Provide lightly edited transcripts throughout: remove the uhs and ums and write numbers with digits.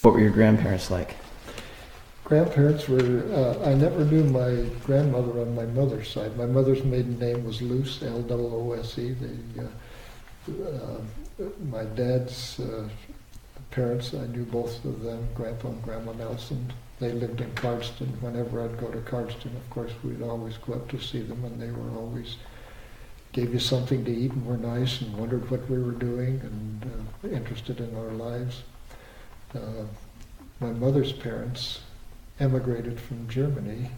What were your grandparents like? Grandparents were, I never knew my grandmother on my mother's side. My mother's maiden name was Luce, L-O-O-S-E. My dad's parents, I knew both of them, Grandpa and Grandma Nelson. They lived in Cardston. Whenever I'd go to Cardston, of course, we'd always go up to see them, and they were always, gave you something to eat and were nice and wondered what we were doing and interested in our lives. My mother's parents emigrated from Germany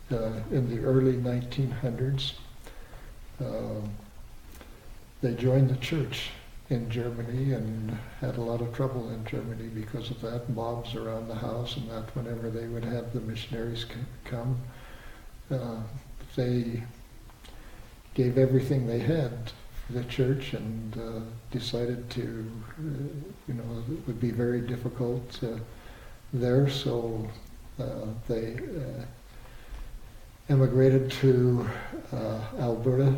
in the early 1900s. They joined the church in Germany and had a lot of trouble in Germany because of that, mobs around the house and that whenever they would have the missionaries come. They gave everything they had for the church and decided to, it would be very difficult there, so they emigrated to Alberta,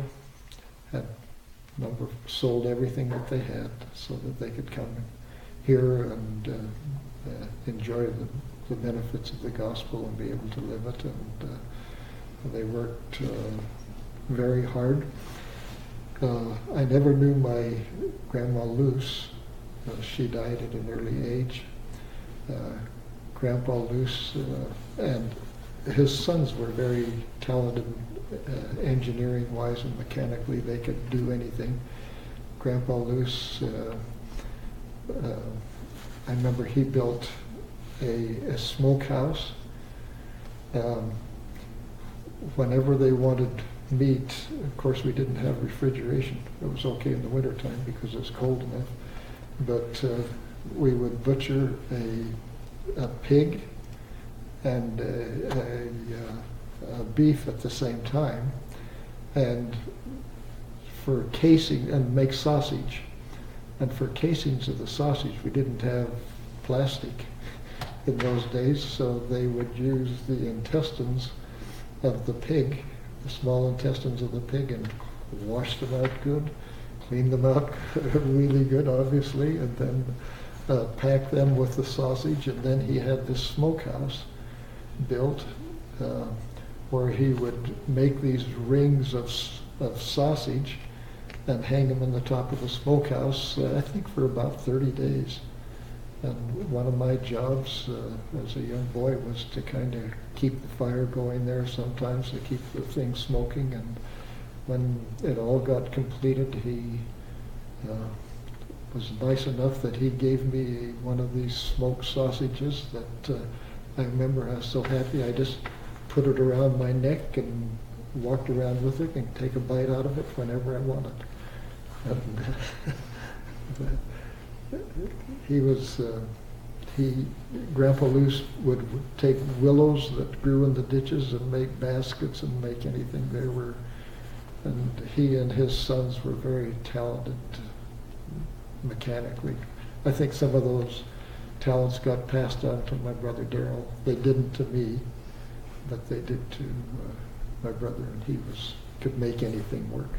sold everything that they had so that they could come here and enjoy the benefits of the gospel and be able to live it. And they worked very hard. I never knew my Grandma Luce. She died at an early age. Grandpa Luce and his sons were very talented engineering-wise and mechanically. They could do anything. Grandpa Luce, I remember he built a smokehouse. Whenever they wanted meat, of course we didn't have refrigeration. It was okay in the wintertime because it was cold enough. But we would butcher a pig and a beef at the same time, and for casing, and make sausage. And for casings of the sausage, we didn't have plastic in those days, so they would use the intestines of the pig, the small intestines of the pig, and wash them out good, clean them out really good, obviously, and then pack them with the sausage. And then he had this smokehouse built where he would make these rings of sausage and hang them in the top of the smokehouse, I think for about 30 days. And one of my jobs as a young boy was to kind of keep the fire going there sometimes, to keep the thing smoking. And when it all got completed, he was nice enough that he gave me one of these smoked sausages that I remember I was so happy. I just put it around my neck and walked around with it and take a bite out of it whenever I wanted. And, Grandpa Luce would take willows that grew in the ditches and make baskets and make anything. And he and his sons were very talented mechanically. I think some of those talents got passed on to my brother Darrell. They didn't to me, but they did to my brother, and he could make anything work.